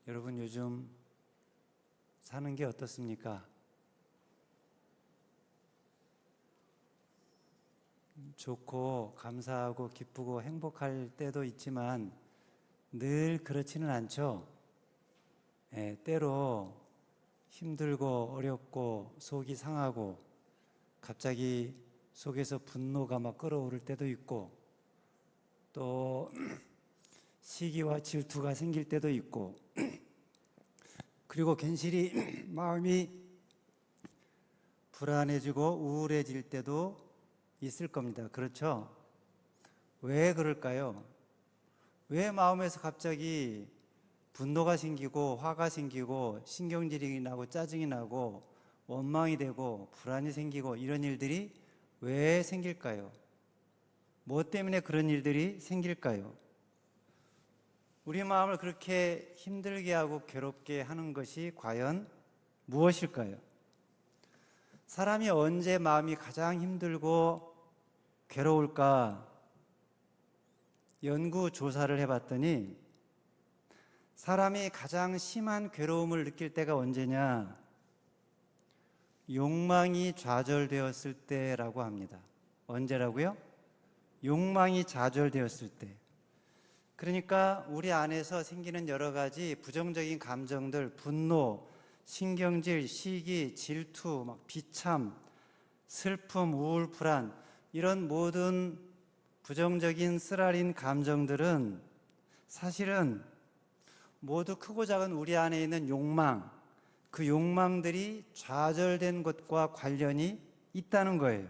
여러분 요즘 사는 게 어떻습니까? 좋고 감사하고 기쁘고 행복할 때도 있지만 늘 그렇지는 않죠. 때로 힘들고 어렵고 속이 상하고 갑자기 속에서 분노가 막 끓어오를 때도 있고 또 시기와 질투가 생길 때도 있고 그리고 괜시리 마음이 불안해지고 우울해질 때도 있을 겁니다. 그렇죠? 왜 그럴까요? 왜 마음에서 갑자기 분노가 생기고 화가 생기고 신경질이 나고 짜증이 나고 원망이 되고 불안이 생기고 이런 일들이 왜 생길까요? 뭐 때문에 그런 일들이 생길까요? 우리 마음을 그렇게 힘들게 하고 괴롭게 하는 것이 과연 무엇일까요? 사람이 언제 마음이 가장 힘들고 괴로울까? 연구 조사를 해봤더니 사람이 가장 심한 괴로움을 느낄 때가 언제냐? 욕망이 좌절되었을 때라고 합니다. 언제라고요? 욕망이 좌절되었을 때. 그러니까 우리 안에서 생기는 여러 가지 부정적인 감정들, 분노, 신경질, 시기, 질투, 막 비참, 슬픔, 우울, 불안 이런 모든 부정적인 쓰라린 감정들은 사실은 모두 크고 작은 우리 안에 있는 욕망, 그 욕망들이 좌절된 것과 관련이 있다는 거예요.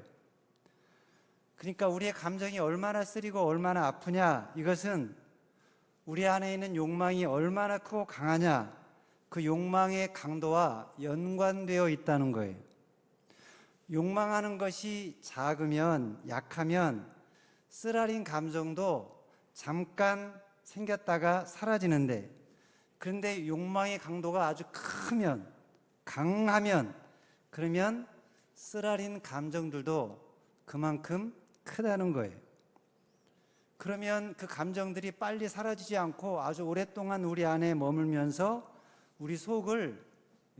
그러니까 우리의 감정이 얼마나 쓰리고 얼마나 아프냐, 이것은 우리 안에 있는 욕망이 얼마나 크고 강하냐, 그 욕망의 강도와 연관되어 있다는 거예요. 욕망하는 것이 작으면, 약하면 쓰라린 감정도 잠깐 생겼다가 사라지는데, 그런데 욕망의 강도가 아주 크면, 강하면, 그러면 쓰라린 감정들도 그만큼 크다는 거예요. 그러면 그 감정들이 빨리 사라지지 않고 아주 오랫동안 우리 안에 머물면서 우리 속을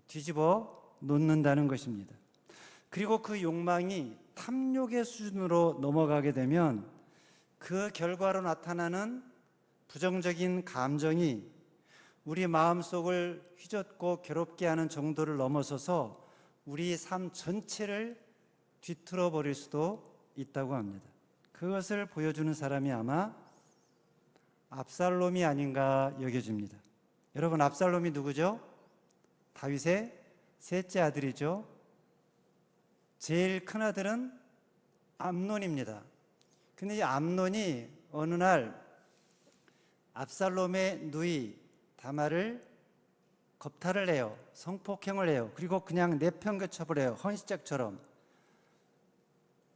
뒤집어 놓는다는 것입니다. 그리고 그 욕망이 탐욕의 수준으로 넘어가게 되면 그 결과로 나타나는 부정적인 감정이 우리 마음속을 휘젓고 괴롭게 하는 정도를 넘어서서 우리 삶 전체를 뒤틀어 버릴 수도 있다고 합니다. 그것을 보여주는 사람이 아마 압살롬이 아닌가 여겨집니다. 여러분, 압살롬이 누구죠? 다윗의 셋째 아들이죠. 제일 큰 아들은 암논입니다. 근데 이 암논이 어느 날 압살롬의 누이 다말을 겁탈을 해요. 성폭행을 해요. 그리고 그냥 내팽개쳐 버려요. 헌시짝처럼.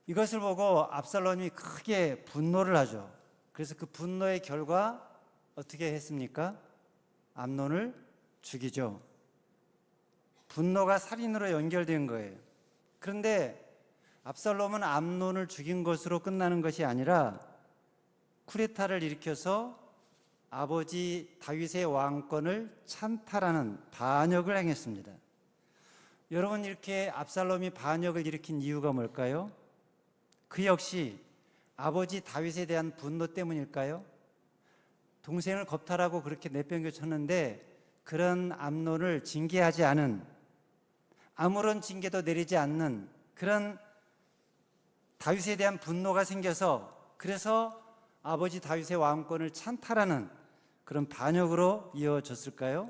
이것을 보고 압살롬이 크게 분노를 하죠. 그래서 그 분노의 결과 어떻게 했습니까? 암논을 죽이죠. 분노가 살인으로 연결된 거예요. 그런데 압살롬은 암논을 죽인 것으로 끝나는 것이 아니라 쿠데타를 일으켜서 아버지 다윗의 왕권을 찬탈하는 반역을 행했습니다. 여러분, 이렇게 압살롬이 반역을 일으킨 이유가 뭘까요? 그 역시 아버지 다윗에 대한 분노 때문일까요? 동생을 겁탈하고 그렇게 내팽개쳤는데 그런 암논을 징계하지 않은, 아무런 징계도 내리지 않는 그런 다윗에 대한 분노가 생겨서 그래서 아버지 다윗의 왕권을 찬탈하는 그런 반역으로 이어졌을까요?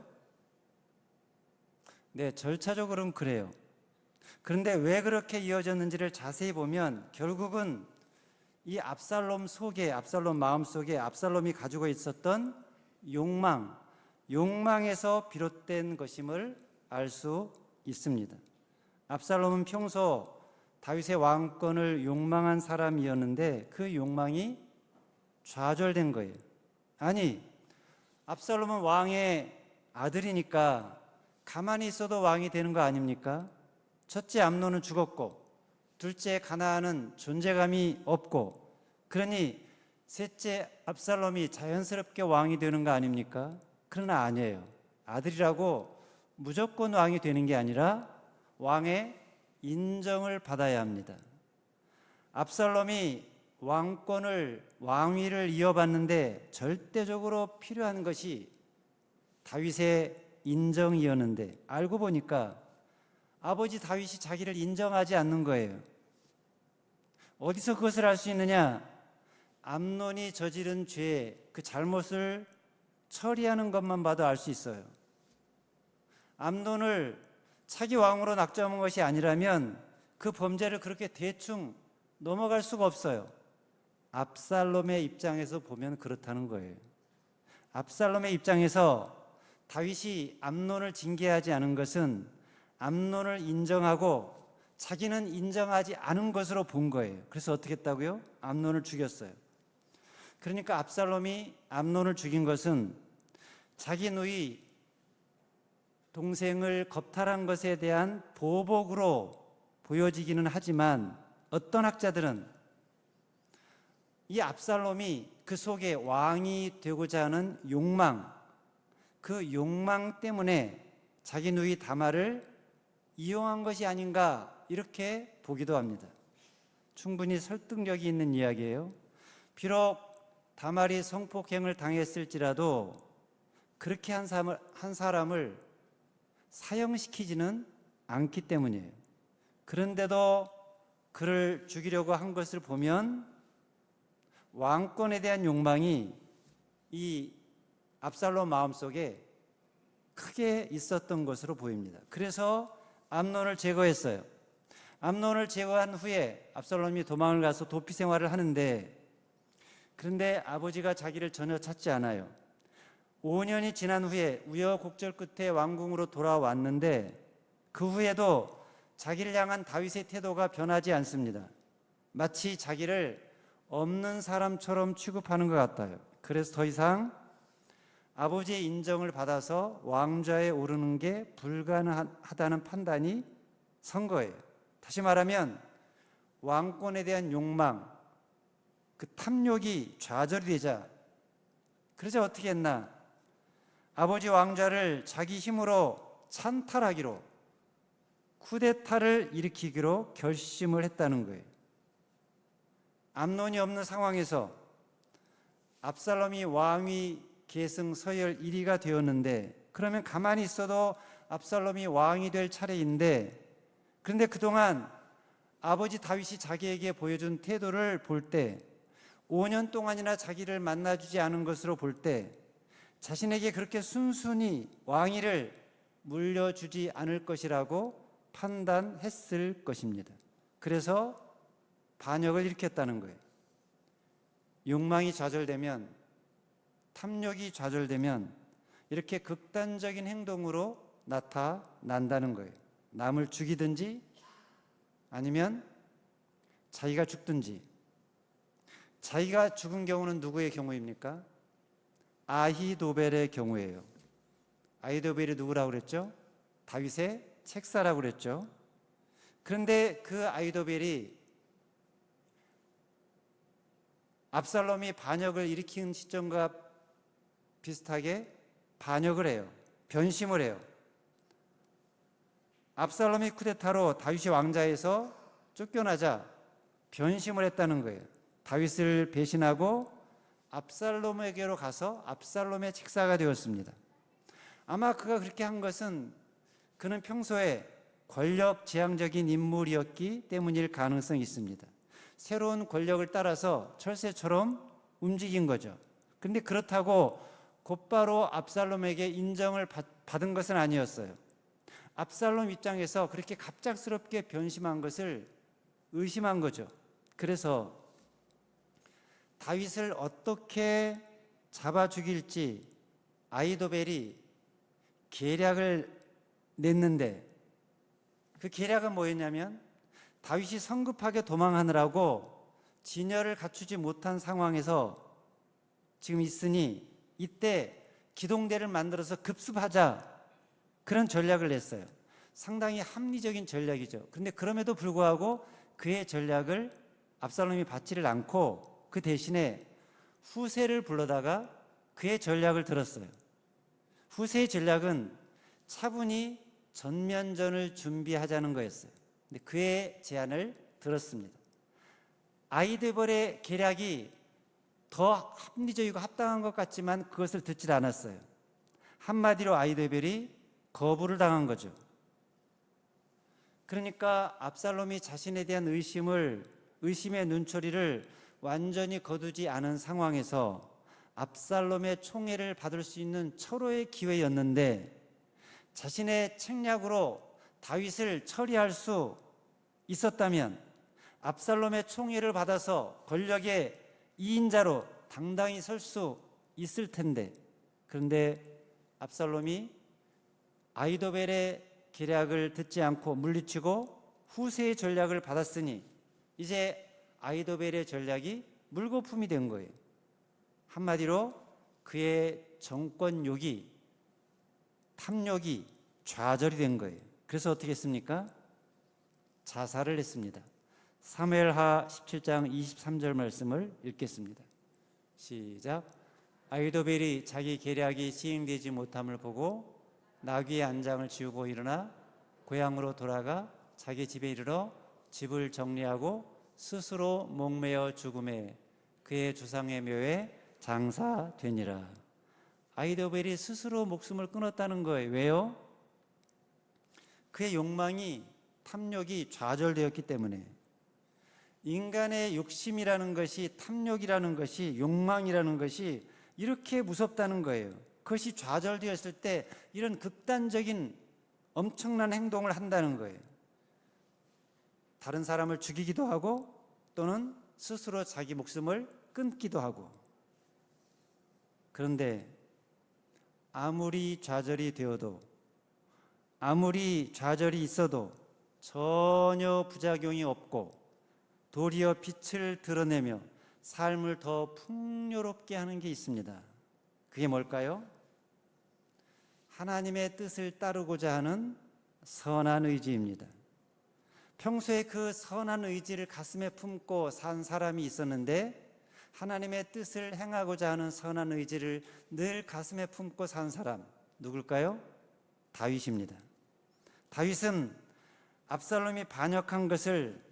네, 절차적으로는 그래요. 그런데 왜 그렇게 이어졌는지를 자세히 보면 결국은 이 압살롬 속에, 압살롬 마음속에 압살롬이 가지고 있었던 욕망에서 비롯된 것임을 알 수 있습니다. 압살롬은 평소 다윗의 왕권을 욕망한 사람이었는데 그 욕망이 좌절된 거예요. 아니, 압살롬은 왕의 아들이니까 가만히 있어도 왕이 되는 거 아닙니까? 첫째 암논은 죽었고 둘째 가나안은 존재감이 없고 그러니 셋째 압살롬이 자연스럽게 왕이 되는 거 아닙니까? 그러나 아니에요. 아들이라고 무조건 왕이 되는 게 아니라 왕의 인정을 받아야 합니다. 압살롬이 왕위를 이어받는데 절대적으로 필요한 것이 다윗의 인정이었는데 알고 보니까 아버지 다윗이 자기를 인정하지 않는 거예요. 어디서 그것을 알 수 있느냐? 암논이 저지른 죄, 그 잘못을 처리하는 것만 봐도 알 수 있어요. 암논을 차기 왕으로 낙점한 것이 아니라면 그 범죄를 그렇게 대충 넘어갈 수가 없어요. 압살롬의 입장에서 보면 그렇다는 거예요. 압살롬의 입장에서 다윗이 암논을 징계하지 않은 것은 암논을 인정하고 자기는 인정하지 않은 것으로 본 거예요. 그래서 어떻게 했다고요? 암논을 죽였어요. 그러니까 압살롬이 암논을 죽인 것은 자기 누이 동생을 겁탈한 것에 대한 보복으로 보여지기는 하지만 어떤 학자들은 이 압살롬이 그 속에 왕이 되고자 하는 욕망, 그 욕망 때문에 자기 누이 다말을 이용한 것이 아닌가 이렇게 보기도 합니다. 충분히 설득력이 있는 이야기예요. 비록 다말이 성폭행을 당했을지라도 그렇게 한 사람을 사형시키지는 않기 때문이에요. 그런데도 그를 죽이려고 한 것을 보면 왕권에 대한 욕망이 이 압살롬 마음속에 크게 있었던 것으로 보입니다. 그래서 암논을 제거했어요. 암논을 제거한 후에 압살롬이 도망을 가서 도피 생활을 하는데, 그런데 아버지가 자기를 전혀 찾지 않아요. 5년이 지난 후에 우여곡절 끝에 왕궁으로 돌아왔는데 그 후에도 자기를 향한 다윗의 태도가 변하지 않습니다. 마치 자기를 없는 사람처럼 취급하는 것 같아요. 그래서 더 이상 아버지의 인정을 받아서 왕좌에 오르는 게 불가능하다는 판단이 선 거예요. 다시 말하면 왕권에 대한 욕망, 그 탐욕이 좌절이 되자, 그래서 어떻게 했나? 아버지 왕좌를 자기 힘으로 찬탈하기로, 쿠데타를 일으키기로 결심을 했다는 거예요. 암논이 없는 상황에서 압살롬이 왕위 계승 서열 1위가 되었는데, 그러면 가만히 있어도 압살롬이 왕이 될 차례인데, 그런데 그동안 아버지 다윗이 자기에게 보여준 태도를 볼 때, 5년 동안이나 자기를 만나주지 않은 것으로 볼 때 자신에게 그렇게 순순히 왕위를 물려주지 않을 것이라고 판단했을 것입니다. 그래서 반역을 일으켰다는 거예요. 욕망이 좌절되면, 탐욕이 좌절되면 이렇게 극단적인 행동으로 나타난다는 거예요. 남을 죽이든지 아니면 자기가 죽든지. 자기가 죽은 경우는 누구의 경우입니까? 아히도벨의 경우예요. 아히도벨이 누구라고 그랬죠? 다윗의 책사라고 그랬죠. 그런데 그 아히도벨이 압살롬이 반역을 일으킨 시점과 비슷하게 반역을 해요. 변심을 해요. 압살롬이 쿠데타로 다윗이 왕좌에서 쫓겨나자 변심을 했다는 거예요. 다윗을 배신하고 압살롬에게로 가서 압살롬의 책사가 되었습니다. 아마 그가 그렇게 한 것은 그는 평소에 권력지향적인 인물이었기 때문일 가능성이 있습니다. 새로운 권력을 따라서 철새처럼 움직인 거죠. 그런데 그렇다고 곧바로 압살롬에게 인정을 받은 것은 아니었어요. 압살롬 입장에서 그렇게 갑작스럽게 변심한 것을 의심한 거죠. 그래서 다윗을 어떻게 잡아 죽일지 아히도벨이 계략을 냈는데, 그 계략은 뭐였냐면 다윗이 성급하게 도망하느라고 진열을 갖추지 못한 상황에서 지금 있으니 이때 기동대를 만들어서 급습하자, 그런 전략을 냈어요. 상당히 합리적인 전략이죠. 그런데 그럼에도 불구하고 그의 전략을 압살롬이 받지를 않고 그 대신에 후세를 불러다가 그의 전략을 들었어요. 후세의 전략은 차분히 전면전을 준비하자는 거였어요. 근데 그의 제안을 들었습니다. 아히도벨의 계략이 더 합리적이고 합당한 것 같지만 그것을 듣질 않았어요. 한마디로 아히도벨이 거부를 당한 거죠. 그러니까 압살롬이 자신에 대한 의심의 눈초리를 완전히 거두지 않은 상황에서 압살롬의 총애를 받을 수 있는 철호의 기회였는데, 자신의 책략으로 다윗을 처리할 수 있었다면 압살롬의 총애를 받아서 권력의 2인자로 당당히 설 수 있을 텐데, 그런데 압살롬이 아히도벨의 계략을 듣지 않고 물리치고 후세의 전략을 받았으니 이제 아히도벨의 전략이 물거품이 된 거예요. 한마디로 그의 정권욕이, 탐욕이 좌절이 된 거예요. 그래서 어떻게 했습니까? 자살을 했습니다. 사무엘하 17장 23절 말씀을 읽겠습니다. 시작. 아히도벨이 자기 계략이 시행되지 못함을 보고 나귀의 안장을 지우고 일어나 고향으로 돌아가 자기 집에 이르러 집을 정리하고 스스로 목매어 죽음에 그의 주상의 묘에 장사되니라. 아히도벨이 스스로 목숨을 끊었다는 거예요. 왜요? 그의 욕망이, 탐욕이 좌절되었기 때문에. 인간의 욕심이라는 것이, 탐욕이라는 것이, 욕망이라는 것이 이렇게 무섭다는 거예요. 그것이 좌절되었을 때 이런 극단적인 엄청난 행동을 한다는 거예요. 다른 사람을 죽이기도 하고 또는 스스로 자기 목숨을 끊기도 하고. 그런데 아무리 좌절이 되어도, 아무리 좌절이 있어도 전혀 부작용이 없고 도리어 빛을 드러내며 삶을 더 풍요롭게 하는 게 있습니다. 그게 뭘까요? 하나님의 뜻을 따르고자 하는 선한 의지입니다. 평소에 그 선한 의지를 가슴에 품고 산 사람이 있었는데, 하나님의 뜻을 행하고자 하는 선한 의지를 늘 가슴에 품고 산 사람, 누굴까요? 다윗입니다. 다윗은 압살롬이 반역한 것을,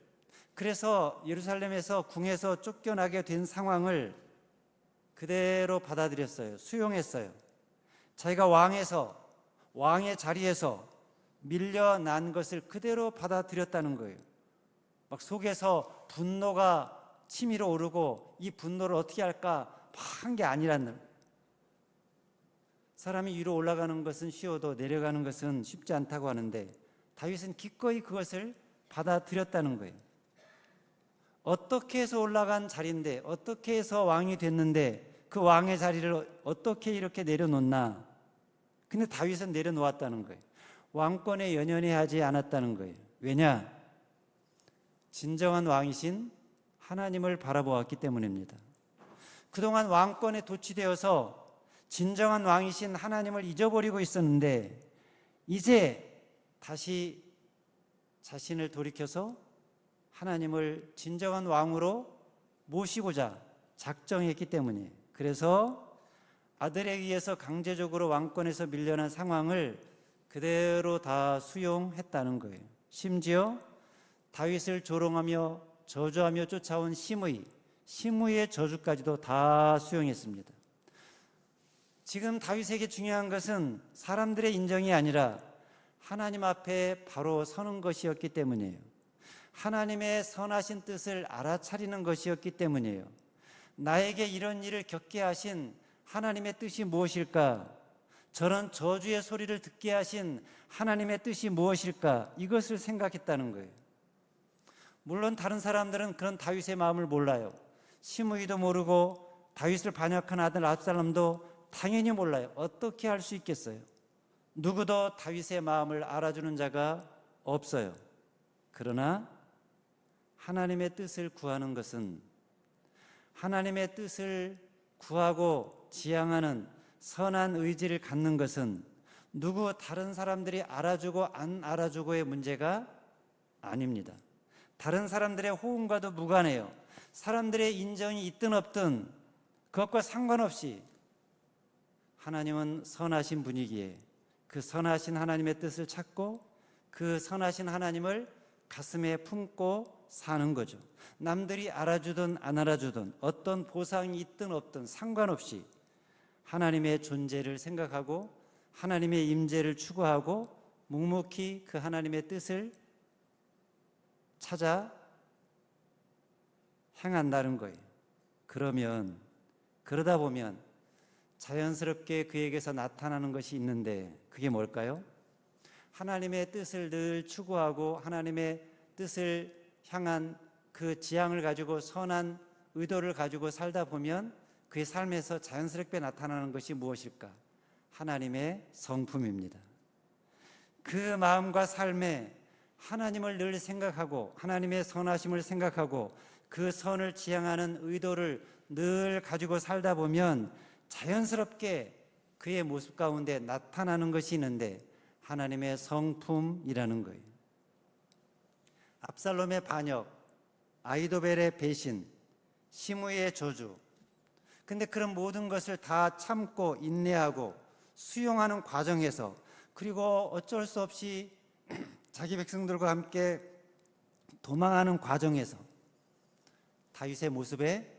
그래서 예루살렘에서 궁에서 쫓겨나게 된 상황을 그대로 받아들였어요. 수용했어요. 자기가 왕의 자리에서 밀려난 것을 그대로 받아들였다는 거예요. 막 속에서 분노가 치밀어 오르고 이 분노를 어떻게 할까 한 게 아니라는 거예요. 사람이 위로 올라가는 것은 쉬워도 내려가는 것은 쉽지 않다고 하는데 다윗은 기꺼이 그것을 받아들였다는 거예요. 어떻게 해서 올라간 자리인데, 어떻게 해서 왕이 됐는데 그 왕의 자리를 어떻게 이렇게 내려놓나. 근데 다윗은 내려놓았다는 거예요. 왕권에 연연해하지 않았다는 거예요. 왜냐? 진정한 왕이신 하나님을 바라보았기 때문입니다. 그동안 왕권에 도취되어서 진정한 왕이신 하나님을 잊어버리고 있었는데 이제 다시 자신을 돌이켜서 하나님을 진정한 왕으로 모시고자 작정했기 때문이에요. 그래서 아들에 의해서 강제적으로 왕권에서 밀려난 상황을 그대로 다 수용했다는 거예요. 심지어 다윗을 조롱하며 저주하며 쫓아온 시므이의 저주까지도 다 수용했습니다. 지금 다윗에게 중요한 것은 사람들의 인정이 아니라 하나님 앞에 바로 서는 것이었기 때문이에요. 하나님의 선하신 뜻을 알아차리는 것이었기 때문이에요. 나에게 이런 일을 겪게 하신 하나님의 뜻이 무엇일까? 저런 저주의 소리를 듣게 하신 하나님의 뜻이 무엇일까? 이것을 생각했다는 거예요. 물론 다른 사람들은 그런 다윗의 마음을 몰라요. 시므이도 모르고 다윗을 반역한 아들 압살롬도 당연히 몰라요. 어떻게 할 수 있겠어요? 누구도 다윗의 마음을 알아주는 자가 없어요. 그러나 하나님의 뜻을 구하는 것은, 하나님의 뜻을 구하고 지향하는 선한 의지를 갖는 것은 누구 다른 사람들이 알아주고 안 알아주고의 문제가 아닙니다. 다른 사람들의 호응과도 무관해요. 사람들의 인정이 있든 없든 그것과 상관없이 하나님은 선하신 분이기에 그 선하신 하나님의 뜻을 찾고 그 선하신 하나님을 가슴에 품고 사는 거죠. 남들이 알아주든 안 알아주든 어떤 보상이 있든 없든 상관없이 하나님의 존재를 생각하고 하나님의 임재를 추구하고 묵묵히 그 하나님의 뜻을 찾아 행한다는 거예요. 그러다 보면 자연스럽게 그에게서 나타나는 것이 있는데 그게 뭘까요? 하나님의 뜻을 늘 추구하고 하나님의 뜻을 향한 그 지향을 가지고 선한 의도를 가지고 살다 보면 그의 삶에서 자연스럽게 나타나는 것이 무엇일까? 하나님의 성품입니다. 그 마음과 삶에 하나님을 늘 생각하고 하나님의 선하심을 생각하고 그 선을 지향하는 의도를 늘 가지고 살다 보면 자연스럽게 그의 모습 가운데 나타나는 것이 있는데 하나님의 성품이라는 거예요. 압살롬의 반역, 아히도벨의 배신, 시므이의 저주. 근데 그런 모든 것을 다 참고 인내하고 수용하는 과정에서 그리고 어쩔 수 없이 자기 백성들과 함께 도망하는 과정에서 다윗의 모습에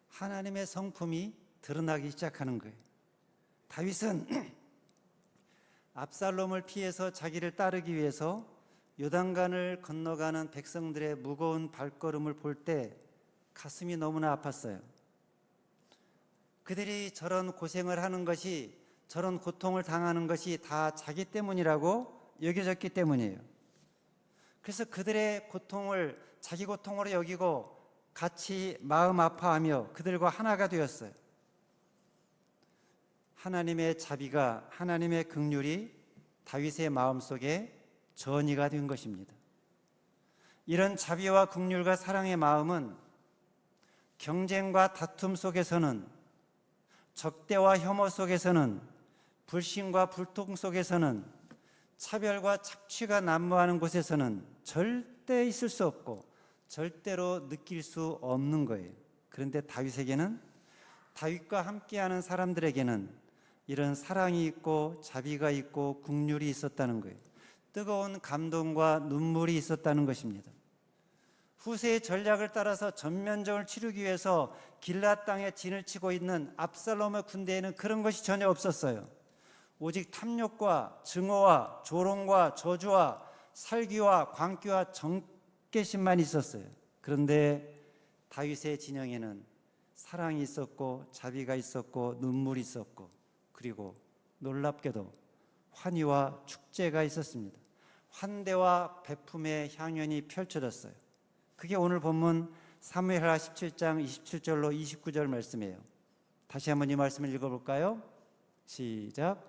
하나님의 성품이 드러나기 시작하는 거예요. 다윗은 압살롬을 피해서 자기를 따르기 위해서 요단강을 건너가는 백성들의 무거운 발걸음을 볼 때 가슴이 너무나 아팠어요. 그들이 저런 고생을 하는 것이, 저런 고통을 당하는 것이 다 자기 때문이라고 여겨졌기 때문이에요. 그래서 그들의 고통을 자기 고통으로 여기고 같이 마음 아파하며 그들과 하나가 되었어요. 하나님의 자비가, 하나님의 긍휼이 다윗의 마음속에 전이가 된 것입니다. 이런 자비와 긍휼과 사랑의 마음은 경쟁과 다툼 속에서는, 적대와 혐오 속에서는, 불신과 불통 속에서는, 차별과 착취가 난무하는 곳에서는 절대 있을 수 없고 절대로 느낄 수 없는 거예요. 그런데 다윗에게는, 다윗과 함께하는 사람들에게는 이런 사랑이 있고 자비가 있고 긍휼이 있었다는 거예요. 뜨거운 감동과 눈물이 있었다는 것입니다. 후세의 전략을 따라서 전면전을 치르기 위해서 길앗 땅에 진을 치고 있는 압살롬의 군대에는 그런 것이 전혀 없었어요. 오직 탐욕과 증오와 조롱과 저주와 살기와 광기와 정죄심만 있었어요. 그런데 다윗의 진영에는 사랑이 있었고 자비가 있었고 눈물이 있었고 그리고 놀랍게도 환희와 축제가 있었습니다. 환대와 베품의 향연이 펼쳐졌어요. 그게 오늘 본문 사무엘하 17장 27절로 29절 말씀이에요. 다시 한번 이 말씀을 읽어볼까요? 시작.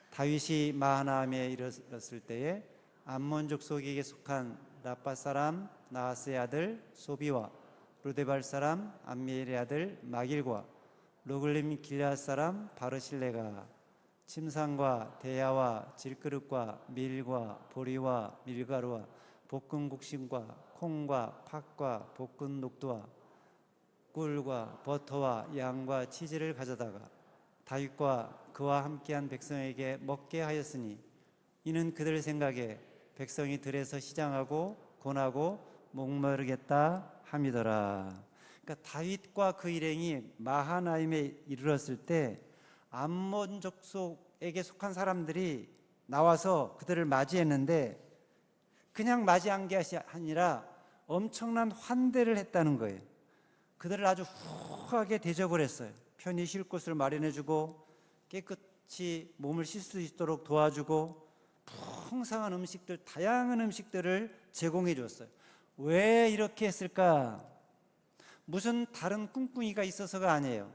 다윗이 마하나임에 이르렀을 때에 암몬 족속에게 속한 라빠 사람 나하스의 아들 소비와 루데발 사람 암미엘의 아들 마길과 로글림 길앗 사람 바르실레가 침상과 대야와 질그릇과 밀과 보리와 밀가루와 볶은 곡식과 콩과 팥과 볶은 녹두와 꿀과 버터와 양과 치즈를 가져다가 다윗과 그와 함께한 백성에게 먹게 하였으니 이는 그들 생각에 백성이 들에서 시장하고 곤하고 목마르겠다 함이더라. 그러니까 다윗과 그 일행이 마하나임에 이르렀을 때 암몬 족속에게 속한 사람들이 나와서 그들을 맞이했는데 그냥 맞이한 게 아니라 엄청난 환대를 했다는 거예요. 그들을 아주 후하게 대접을 했어요. 편히 쉴 곳을 마련해주고 깨끗이 몸을 씻을 수 있도록 도와주고 풍성한 음식들, 다양한 음식들을 제공해 줬어요. 왜 이렇게 했을까? 무슨 다른 꿍꿍이가 있어서가 아니에요.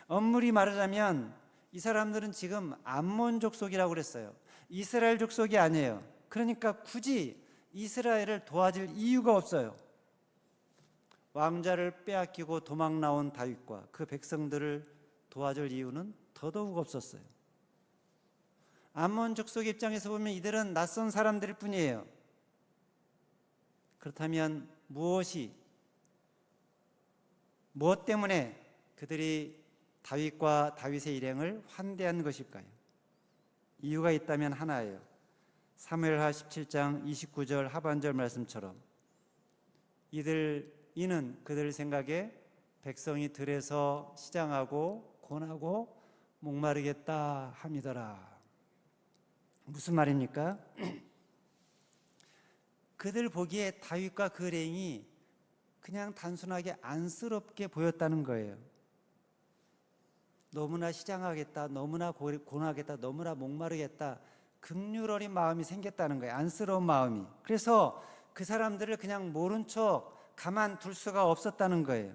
엄밀히 말하자면 이 사람들은 지금 암몬 족속이라고 그랬어요. 이스라엘 족속이 아니에요. 그러니까 굳이 이스라엘을 도와줄 이유가 없어요. 왕자를 빼앗기고 도망 나온 다윗과 그 백성들을 도와줄 이유는 더더욱 없었어요. 암몬 족속 입장에서 보면 이들은 낯선 사람들일 뿐이에요. 그렇다면 무엇 때문에 그들이 다윗과 다윗의 일행을 환대한 것일까요? 이유가 있다면 하나예요. 사무엘하 17장 29절 하반절 말씀처럼 이는 그들 생각에 백성이 들에서 시장하고 고나고 목마르겠다 함이더라. 무슨 말입니까? 그들 보기에 다윗과 그 일행이 그냥 단순하게 안쓰럽게 보였다는 거예요. 너무나 시장하겠다, 너무나 고나겠다, 너무나 목마르겠다, 긍휼 어린 마음이 생겼다는 거예요. 안쓰러운 마음이. 그래서 그 사람들을 그냥 모른 척 가만둘 수가 없었다는 거예요.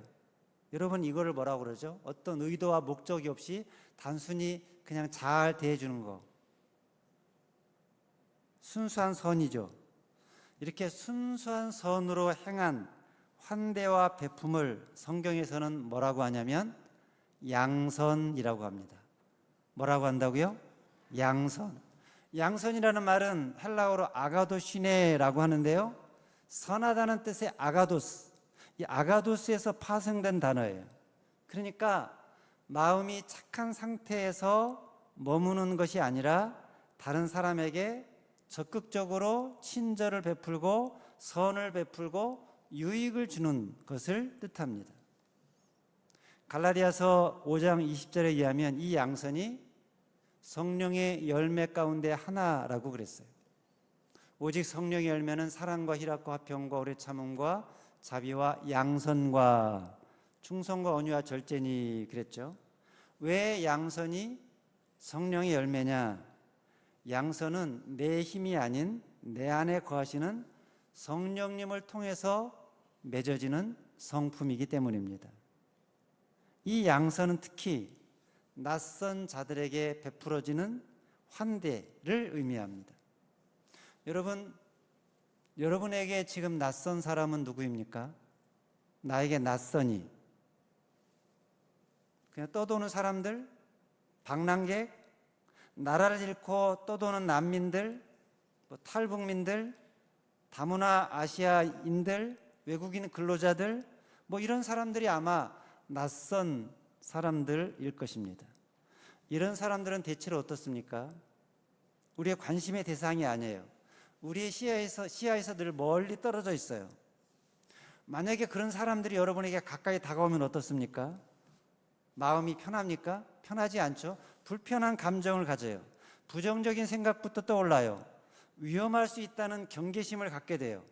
여러분, 이거를 뭐라고 그러죠? 어떤 의도와 목적이 없이 단순히 그냥 잘 대해주는 거. 순수한 선이죠. 이렇게 순수한 선으로 행한 환대와 베품을 성경에서는 뭐라고 하냐면 양선이라고 합니다. 뭐라고 한다고요? 양선. 양선이라는 말은 헬라어로 아가도시네라고 하는데요, 선하다는 뜻의 아가도스, 이 아가도스에서 파생된 단어예요. 그러니까 마음이 착한 상태에서 머무는 것이 아니라 다른 사람에게 적극적으로 친절을 베풀고 선을 베풀고 유익을 주는 것을 뜻합니다. 갈라디아서 5장 20절에 의하면 이 양선이 성령의 열매 가운데 하나라고 그랬어요. 오직 성령의 열매는 사랑과 희락과 화평과 오래 참음과 자비와 양선과 충성과 온유와 절제니 그랬죠. 왜 양선이 성령의 열매냐? 양선은 내 힘이 아닌 내 안에 거하시는 성령님을 통해서 맺어지는 성품이기 때문입니다. 이 양선은 특히 낯선 자들에게 베풀어지는 환대를 의미합니다. 여러분에게 지금 낯선 사람은 누구입니까? 나에게 낯선이 그냥 떠도는 사람들, 방랑객, 나라를 잃고 떠도는 난민들, 탈북민들, 다문화 아시아인들, 외국인 근로자들, 이런 사람들이 아마 낯선 사람들일 것입니다. 이런 사람들은 대체로 어떻습니까? 우리의 관심의 대상이 아니에요. 우리의 시야에서 늘 멀리 떨어져 있어요. 만약에 그런 사람들이 여러분에게 가까이 다가오면 어떻습니까? 마음이 편합니까? 편하지 않죠. 불편한 감정을 가져요. 부정적인 생각부터 떠올라요. 위험할 수 있다는 경계심을 갖게 돼요.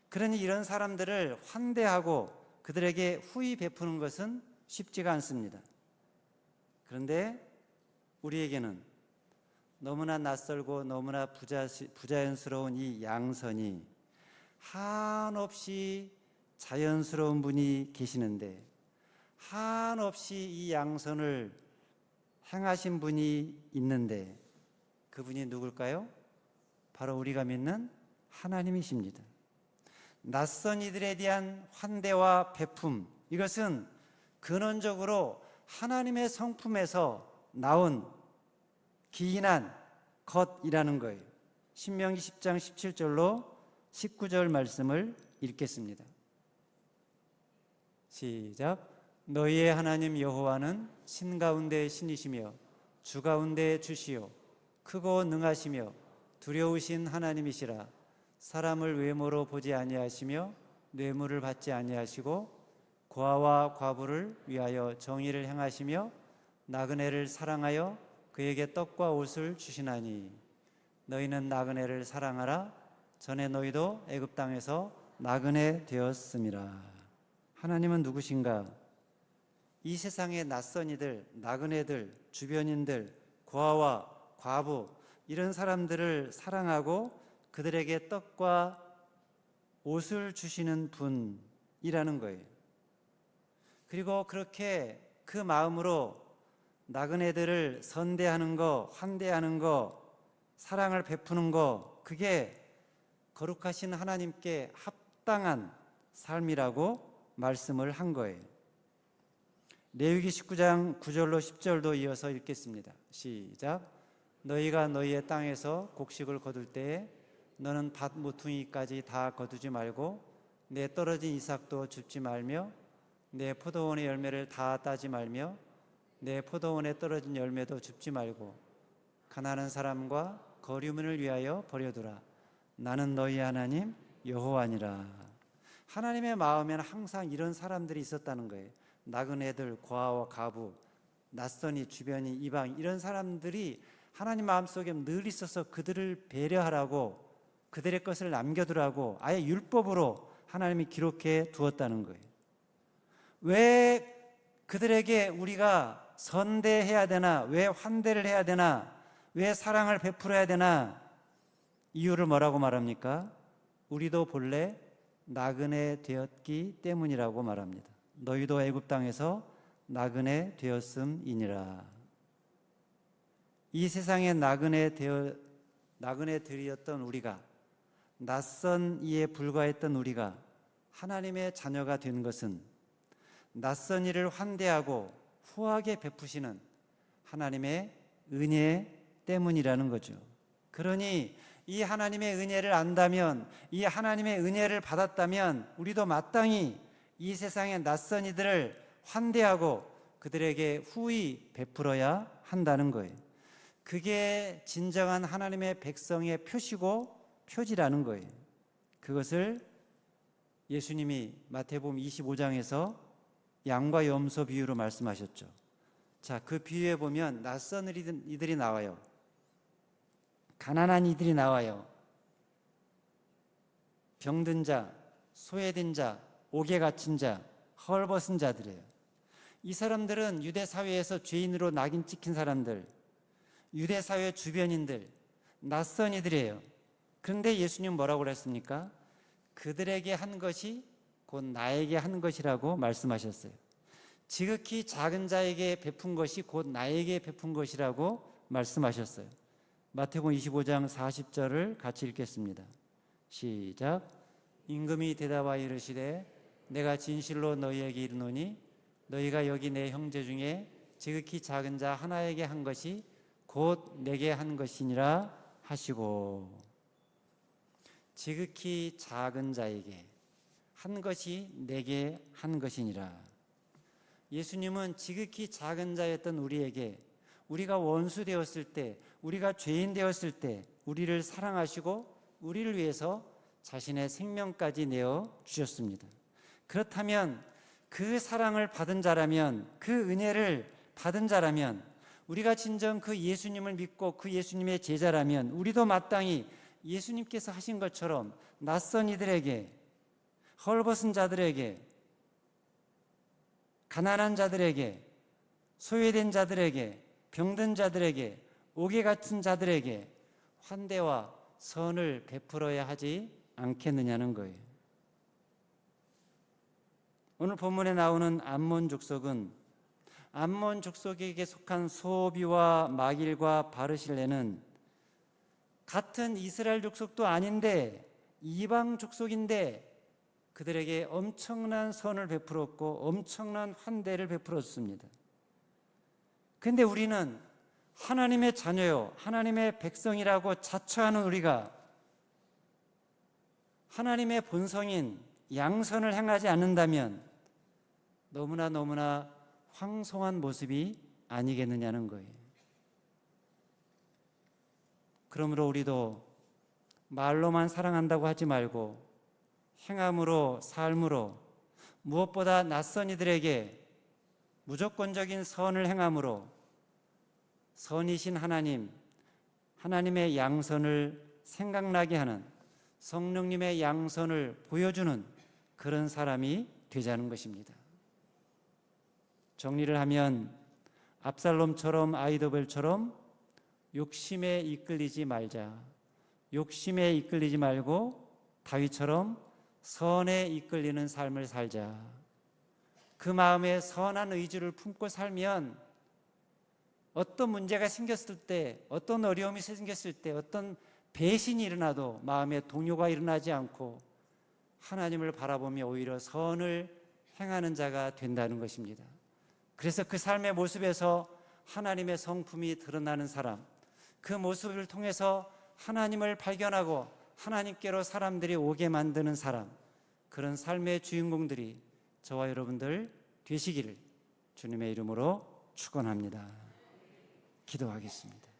그러니 이런 사람들을 환대하고 그들에게 후히 베푸는 것은 쉽지가 않습니다. 그런데 우리에게는 너무나 낯설고 너무나 부자연스러운 이 양선이 한없이 자연스러운 분이 계시는데, 한없이 이 양선을 행하신 분이 있는데, 그분이 누굴까요? 바로 우리가 믿는 하나님이십니다. 낯선 이들에 대한 환대와 베품, 이것은 근원적으로 하나님의 성품에서 나온 기인한 것이라는 거예요. 신명기 10장 17절로 19절 말씀을 읽겠습니다. 시작. 너희의 하나님 여호와는 신 가운데 신이시며 주 가운데 주시요 크고 능하시며 두려우신 하나님이시라. 사람을 외모로 보지 아니하시며 뇌물을 받지 아니하시고 고아와 과부를 위하여 정의를 행하시며 나그네를 사랑하여 그에게 떡과 옷을 주시나니 너희는 나그네를 사랑하라. 전에 너희도 애굽 땅에서 나그네 되었음이라. 하나님은 누구신가? 이 세상의 낯선 이들, 나그네들, 주변인들, 고아와 과부, 이런 사람들을 사랑하고 그들에게 떡과 옷을 주시는 분이라는 거예요. 그리고 그렇게 그 마음으로 나그네들을 선대하는 거, 환대하는 거, 사랑을 베푸는 거, 그게 거룩하신 하나님께 합당한 삶이라고 말씀을 한 거예요. 레위기 19장 9절로 10절도 이어서 읽겠습니다. 시작. 너희가 너희의 땅에서 곡식을 거둘 때에 너는 밭 모퉁이까지 다 거두지 말고 내 떨어진 이삭도 줍지 말며 내 포도원의 열매를 다 따지 말며 내 포도원에 떨어진 열매도 줍지 말고 가난한 사람과 거류민을 위하여 버려두라. 나는 너희 하나님 여호와니라. 하나님의 마음에는 항상 이런 사람들이 있었다는 거예요. 나그네들, 고아와 과부, 낯선이, 주변이, 이방, 이런 사람들이 하나님 마음속에 늘 있어서 그들을 배려하라고, 그들의 것을 남겨두라고 아예 율법으로 하나님이 기록해 두었다는 거예요. 왜 그들에게 우리가 선대해야 되나? 왜 환대를 해야 되나? 왜 사랑을 베풀어야 되나? 이유를 뭐라고 말합니까? 우리도 본래 나그네 되었기 때문이라고 말합니다. 너희도 애굽 땅에서 나그네 되었음이니라. 이 세상에 나그네들이었던 우리가, 낯선 이에 불과했던 우리가 하나님의 자녀가 된 것은 낯선 이를 환대하고 후하게 베푸시는 하나님의 은혜 때문이라는 거죠. 그러니 이 하나님의 은혜를 안다면, 이 하나님의 은혜를 받았다면 우리도 마땅히 이 세상의 낯선 이들을 환대하고 그들에게 후히 베풀어야 한다는 거예요. 그게 진정한 하나님의 백성의 표시고 표지라는 거예요. 그것을 예수님이 마태복음 25장에서 양과 염소 비유로 말씀하셨죠. 자, 그 비유에 보면 낯선 이들이 나와요. 가난한 이들이 나와요. 병든 자, 소외된 자, 옥에 갇힌 자, 헐벗은 자들이에요. 이 사람들은 유대 사회에서 죄인으로 낙인 찍힌 사람들, 유대 사회 주변인들, 낯선 이들이에요. 그런데 예수님 뭐라고 그랬습니까? 그들에게 한 것이 곧 나에게 한 것이라고 말씀하셨어요. 지극히 작은 자에게 베푼 것이 곧 나에게 베푼 것이라고 말씀하셨어요. 마태복음 25장 40절을 같이 읽겠습니다. 시작. 임금이 대답하여 이르시되 내가 진실로 너희에게 이르노니 너희가 여기 내 형제 중에 지극히 작은 자 하나에게 한 것이 곧 내게 한 것이니라 하시고, 지극히 작은 자에게 한 것이 내게 한 것이니라. 예수님은 지극히 작은 자였던 우리에게, 우리가 원수 되었을 때, 우리가 죄인 되었을 때 우리를 사랑하시고 우리를 위해서 자신의 생명까지 내어 주셨습니다. 그렇다면 그 사랑을 받은 자라면, 그 은혜를 받은 자라면, 우리가 진정 그 예수님을 믿고 그 예수님의 제자라면 우리도 마땅히 예수님께서 하신 것처럼 낯선 이들에게, 헐벗은 자들에게, 가난한 자들에게, 소외된 자들에게, 병든 자들에게, 옥에 갇힌 자들에게 환대와 선을 베풀어야 하지 않겠느냐는 거예요. 오늘 본문에 나오는 암몬 족속은 암몬 족속에게 속한 소비와 마길과 바르실레는 같은 이스라엘 족속도 아닌데 이방 족속인데 그들에게 엄청난 선을 베풀었고 엄청난 환대를 베풀었습니다. 그런데 우리는 하나님의 자녀요, 하나님의 백성이라고 자처하는 우리가 하나님의 본성인 양선을 행하지 않는다면 너무나 황송한 모습이 아니겠느냐는 거예요. 그러므로 우리도 말로만 사랑한다고 하지 말고 행함으로, 삶으로, 무엇보다 낯선 이들에게 무조건적인 선을 행함으로 선이신 하나님, 하나님의 양선을 생각나게 하는, 성령님의 양선을 보여주는 그런 사람이 되자는 것입니다. 정리를 하면 압살롬처럼, 아히도벨처럼 욕심에 이끌리지 말자. 욕심에 이끌리지 말고 다윗처럼 선에 이끌리는 삶을 살자. 그 마음에 선한 의지를 품고 살면 어떤 문제가 생겼을 때, 어떤 어려움이 생겼을 때, 어떤 배신이 일어나도 마음에 동요가 일어나지 않고 하나님을 바라보며 오히려 선을 행하는 자가 된다는 것입니다. 그래서 그 삶의 모습에서 하나님의 성품이 드러나는 사람, 그 모습을 통해서 하나님을 발견하고 하나님께로 사람들이 오게 만드는 사람, 그런 삶의 주인공들이 저와 여러분들 되시기를 주님의 이름으로 축원합니다. 기도하겠습니다.